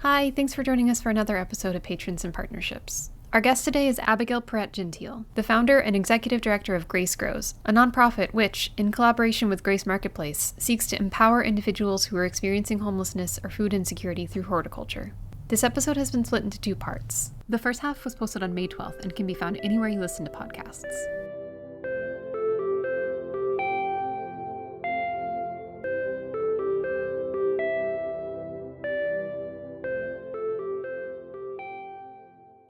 Hi, thanks for joining us for another episode of Patrons and Partnerships. Our guest today is Abigail Perret-Gentil, the founder and executive director of Grace Grows, a nonprofit which, in collaboration with Grace Marketplace, seeks to empower individuals who are experiencing homelessness or food insecurity through horticulture. This episode has been split into two parts. The first half was posted on May 12th and can be found anywhere you listen to podcasts.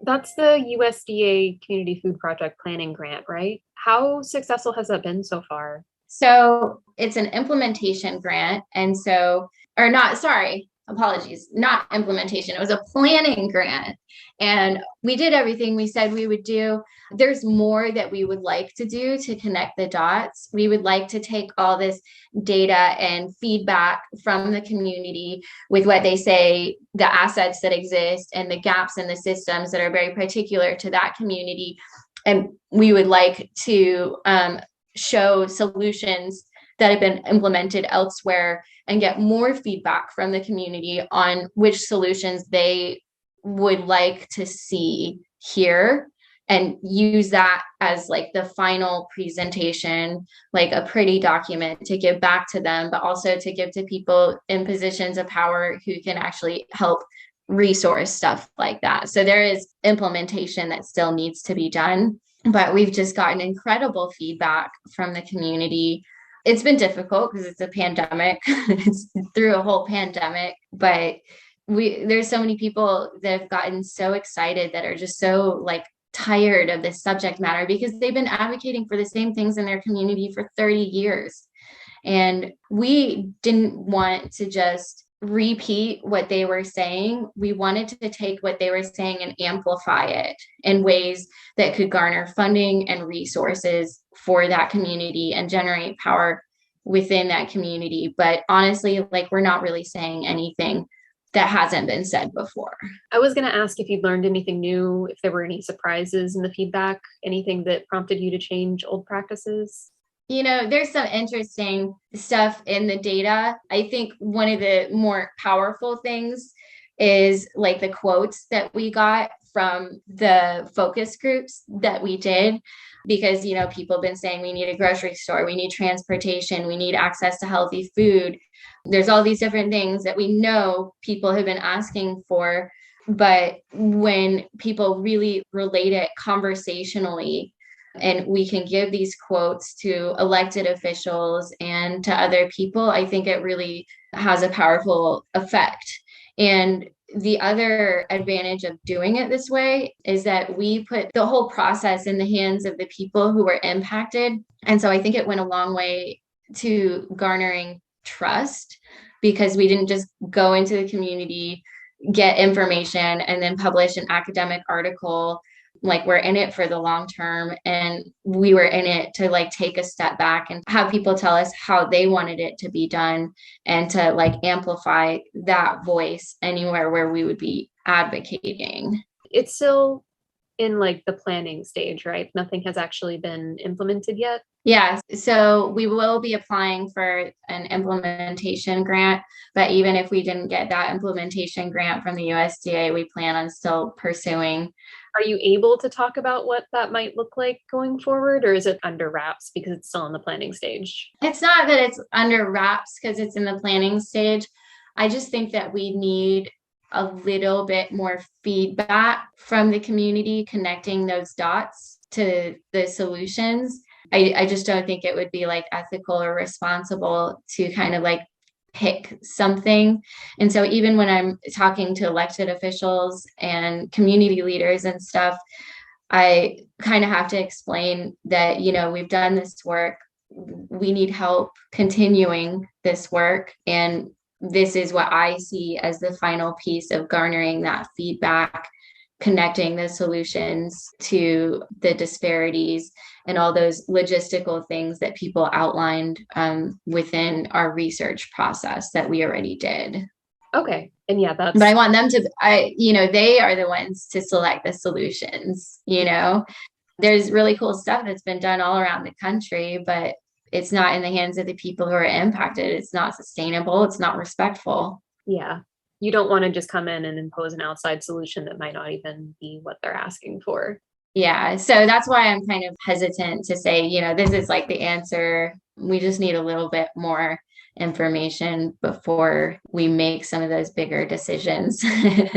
That's the USDA Community Food Project Planning Grant, right? How successful has that been so far? So it's an implementation grant. Apologies, not implementation. It was a planning grant. And we did everything we said we would do. There's more that we would like to do to connect the dots. We would like to take all this data and feedback from the community with what they say, the assets that exist and the gaps in the systems that are very particular to that community. And we would like to show solutions that have been implemented elsewhere and get more feedback from the community on which solutions they would like to see here, and use that as like the final presentation, like a pretty document to give back to them, but also to give to people in positions of power who can actually help resource stuff like that. So there is implementation that still needs to be done, but we've just gotten incredible feedback from the community. It's been difficult because it's a pandemic. It's through a whole pandemic, but there's so many people that have gotten so excited that are just so like tired of this subject matter because they've been advocating for the same things in their community for 30 years. And we didn't want to just repeat what they were saying. We wanted to take what they were saying and amplify it in ways that could garner funding and resources for that community and generate power within that community. But honestly, like, we're not really saying anything that hasn't been said before. I was going to ask if you'd learned anything new, if there were any surprises in the feedback, anything that prompted you to change old practices. There's some interesting stuff in the data. I think one of the more powerful things is like the quotes that we got from the focus groups that we did, because, people have been saying we need a grocery store, we need transportation, we need access to healthy food. There's all these different things that we know people have been asking for. But when people really relate it conversationally, and we can give these quotes to elected officials and to other people, I think it really has a powerful effect. And the other advantage of doing it this way is that we put the whole process in the hands of the people who were impacted. And so I think it went a long way to garnering trust, because we didn't just go into the community, get information, and then publish an academic article. Like, we're in it for the long term, and we were in it to like take a step back and have people tell us how they wanted it to be done, and to like amplify that voice anywhere where we would be advocating. It's still in like the planning stage, right? Nothing has actually been implemented yet. Yeah, so we will be applying for an implementation grant, but even if we didn't get that implementation grant from the USDA, we plan on still pursuing. Are you able to talk about what that might look like going forward, or is it under wraps because it's still in the planning stage? It's not that it's under wraps because it's in the planning stage. I just think that we need a little bit more feedback from the community, connecting those dots to the solutions. I just don't think it would be like ethical or responsible to kind of like pick something. And so even when I'm talking to elected officials and community leaders and stuff, I kind of have to explain that, we've done this work. We need help continuing this work. And this is what I see as the final piece of garnering that feedback, connecting the solutions to the disparities and all those logistical things that people outlined within our research process that we already did. Okay. And yeah, but I want them to, they are the ones to select the solutions. There's really cool stuff that's been done all around the country, but it's not in the hands of the people who are impacted. It's not sustainable. It's not respectful. Yeah. You don't want to just come in and impose an outside solution that might not even be what they're asking for. Yeah. So that's why I'm kind of hesitant to say, this is like the answer. We just need a little bit more information before we make some of those bigger decisions. Yeah.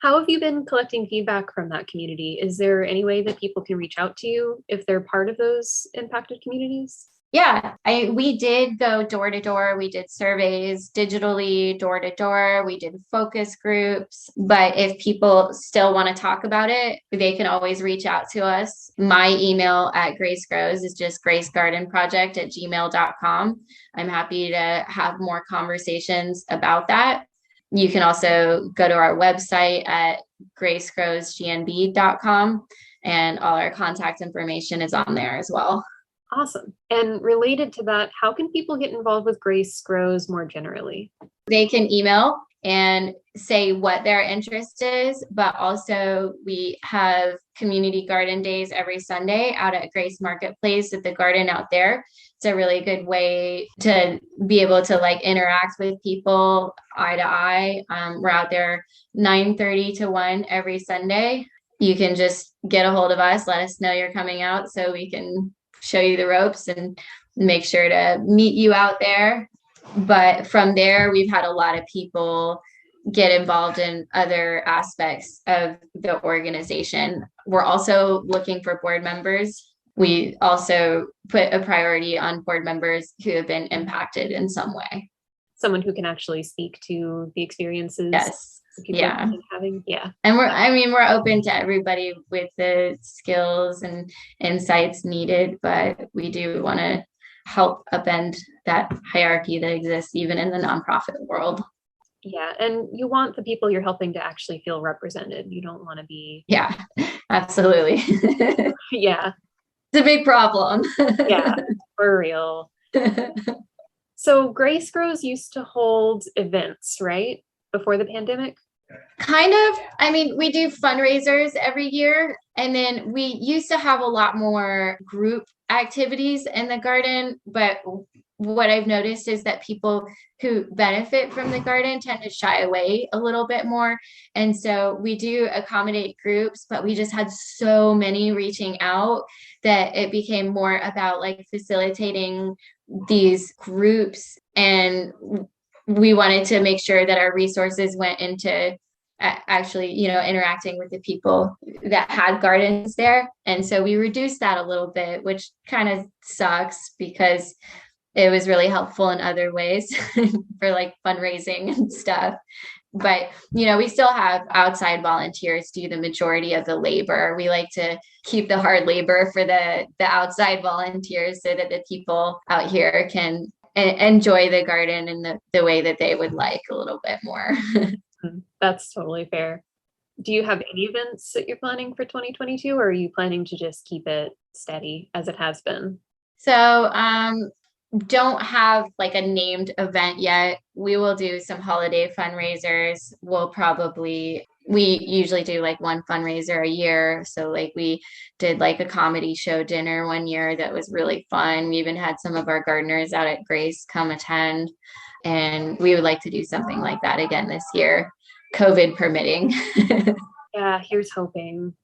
How have you been collecting feedback from that community? Is there any way that people can reach out to you if they're part of those impacted communities? Yeah, we did go door to door. We did surveys digitally, door to door. We did focus groups. But if people still want to talk about it, they can always reach out to us. My email at Grace Grows is just gracegardenproject@gmail.com. I'm happy to have more conversations about that. You can also go to our website at gracegrowsgnb.com, and all our contact information is on there as well. Awesome. And related to that, how can people get involved with Grace Grows more generally? They can email and say what their interest is, but also we have community garden days every Sunday out at Grace Marketplace at the garden out there. It's a really good way to be able to interact with people eye to eye. We're out there 9:30 to 1 every Sunday. You can just get a hold of us, let us know you're coming out so we can show you the ropes and make sure to meet you out there. But from there, we've had a lot of people get involved in other aspects of the organization. We're also looking for board members. We also put a priority on board members who have been impacted in some way. Someone who can actually speak to the experiences. Yes. Yeah. Yeah. And we're open to everybody with the skills and insights needed, but we do want to help upend that hierarchy that exists even in the nonprofit world. Yeah. And you want the people you're helping to actually feel represented. You don't want to be. Yeah, absolutely. Yeah. It's a big problem. Yeah, for real. So Grace Grows used to hold events, right? Before the pandemic? Kind of. I mean, we do fundraisers every year. And then we used to have a lot more group activities in the garden. But what I've noticed is that people who benefit from the garden tend to shy away a little bit more. And so we do accommodate groups, but we just had so many reaching out that it became more about facilitating these groups. And we wanted to make sure that our resources went into actually, interacting with the people that had gardens there. And so we reduced that a little bit, which kind of sucks because it was really helpful in other ways for fundraising and stuff. But, we still have outside volunteers do the majority of the labor. We like to keep the hard labor for the outside volunteers so that the people out here can enjoy the garden in the way that they would like a little bit more. That's totally fair. Do you have any events that you're planning for 2022, or are you planning to just keep it steady as it has been? So, don't have a named event yet. We will do some holiday fundraisers. We usually do one fundraiser a year. So we did a comedy show dinner one year that was really fun. We even had some of our gardeners out at Grace come attend, and we would like to do something like that again this year, COVID permitting. Yeah, here's hoping.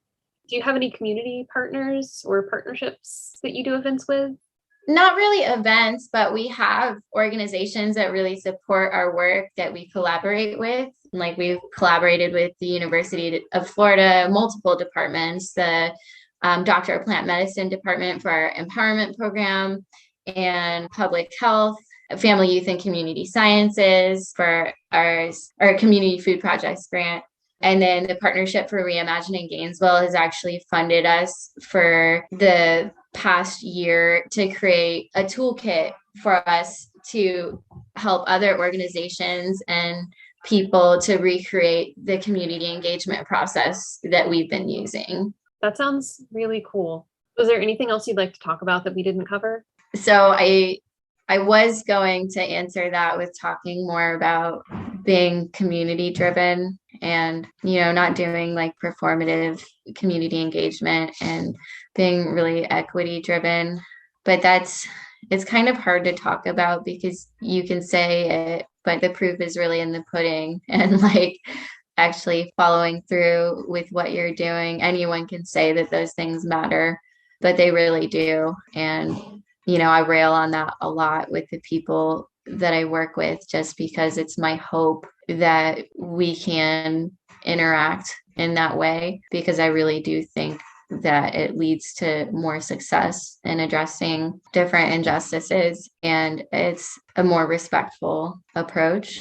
Do you have any community partners or partnerships that you do events with? Not really events, but we have organizations that really support our work that we collaborate with. We've collaborated with the University of Florida, multiple departments, the Doctor of Plant Medicine department for our empowerment program, and public health, family, youth, and community sciences for our community food projects grant. And then the Partnership for Reimagining Gainesville has actually funded us for the past year to create a toolkit for us to help other organizations and people to recreate the community engagement process that we've been using. That sounds really cool. Was there anything else you'd like to talk about that we didn't cover? So I was going to answer that with talking more about being community driven and, not doing performative community engagement and being really equity driven. But it's kind of hard to talk about because you can say it, but the proof is really in the pudding and like actually following through with what you're doing. Anyone can say that those things matter, but they really do. And, I rail on that a lot with the people that I work with, just because it's my hope that we can interact in that way, because I really do think that it leads to more success in addressing different injustices, and it's a more respectful approach.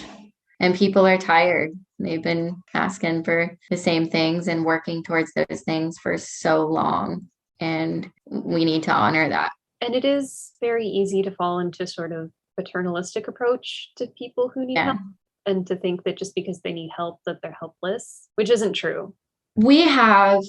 And people are tired. They've been asking for the same things and working towards those things for so long, and we need to honor that. And it is very easy to fall into sort of paternalistic approach to people who need help, and to think that just because they need help that they're helpless, which isn't true. We have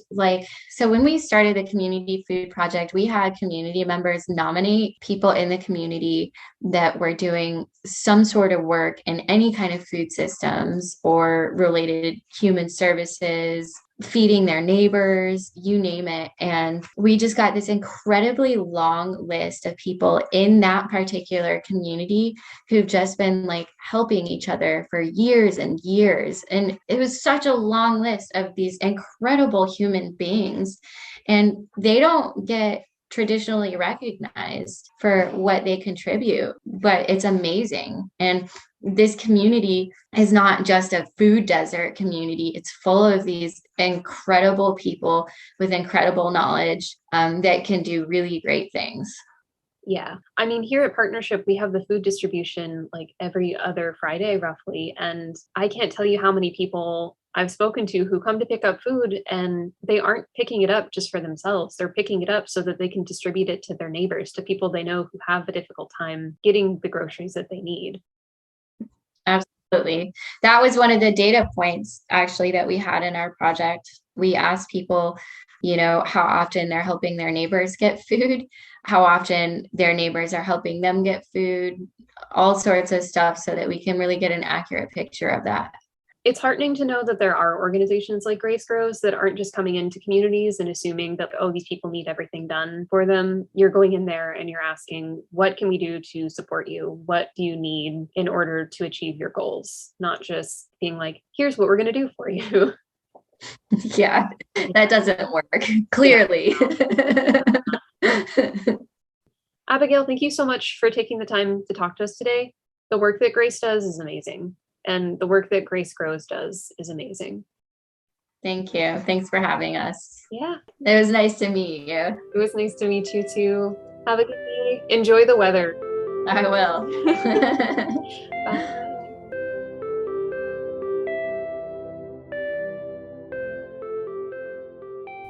so when we started the Community Food Project, we had community members nominate people in the community that were doing some sort of work in any kind of food systems or related human services, feeding their neighbors, you name it. And we just got this incredibly long list of people in that particular community who've just been helping each other for years and years. And it was such a long list of these incredible human beings, and they don't get traditionally recognized for what they contribute, but it's amazing. And this community is not just a food desert community. It's full of these incredible people with incredible knowledge that can do really great things. Yeah. I mean, here at Partnership, we have the food distribution every other Friday, roughly. And I can't tell you how many people I've spoken to who come to pick up food, and they aren't picking it up just for themselves. They're picking it up so that they can distribute it to their neighbors, to people they know who have a difficult time getting the groceries that they need. Absolutely. That was one of the data points actually that we had in our project. We asked people, how often they're helping their neighbors get food, how often their neighbors are helping them get food, all sorts of stuff, so that we can really get an accurate picture of that. It's heartening to know that there are organizations like Grace Grows that aren't just coming into communities and assuming that, these people need everything done for them. You're going in there and you're asking, what can we do to support you? What do you need in order to achieve your goals? Not just being like, here's what we're going to do for you. Yeah, that doesn't work, clearly. Abigail, thank you so much for taking the time to talk to us today. The work that Grace does is amazing. And the work that Grace Grows does is amazing. Thank you. Thanks for having us. Yeah. It was nice to meet you. It was nice to meet you too. Have a good day. Enjoy the weather. I will. Bye.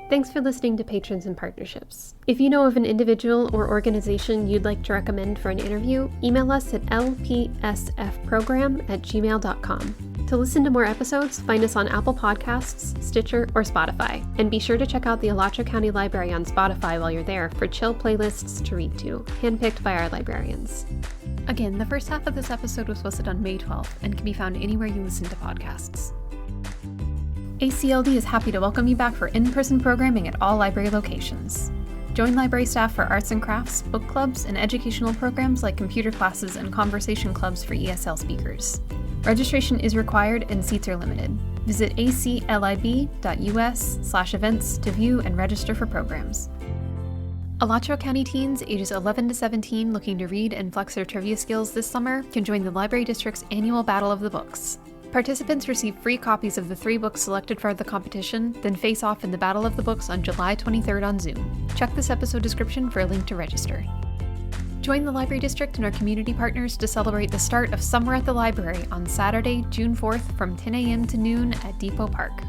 Thanks for listening to Patrons and Partnerships. If you know of an individual or organization you'd like to recommend for an interview, email us at lpsfprogram@gmail.com. To listen to more episodes, find us on Apple Podcasts, Stitcher, or Spotify. And be sure to check out the Alachua County Library on Spotify while you're there for chill playlists to read to, handpicked by our librarians. Again, the first half of this episode was posted on May 12th and can be found anywhere you listen to podcasts. ACLD is happy to welcome you back for in-person programming at all library locations. Join library staff for arts and crafts, book clubs, and educational programs like computer classes and conversation clubs for ESL speakers. Registration is required and seats are limited. Visit aclib.us/events to view and register for programs. Alachua County teens ages 11 to 17 looking to read and flex their trivia skills this summer can join the Library District's annual Battle of the Books. Participants receive free copies of the 3 books selected for the competition, then face off in the Battle of the Books on July 23rd on Zoom. Check this episode description for a link to register. Join the Library District and our community partners to celebrate the start of Summer at the Library on Saturday, June 4th from 10 a.m. to noon at Depot Park.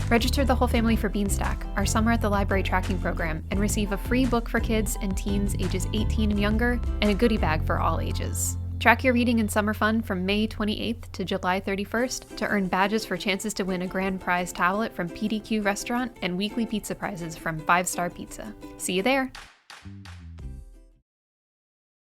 Register the whole family for Beanstack, our Summer at the Library tracking program, and receive a free book for kids and teens ages 18 and younger, and a goodie bag for all ages. Track your reading and summer fun from May 28th to July 31st to earn badges for chances to win a grand prize tablet from PDQ Restaurant and weekly pizza prizes from 5 Star Pizza. See you there!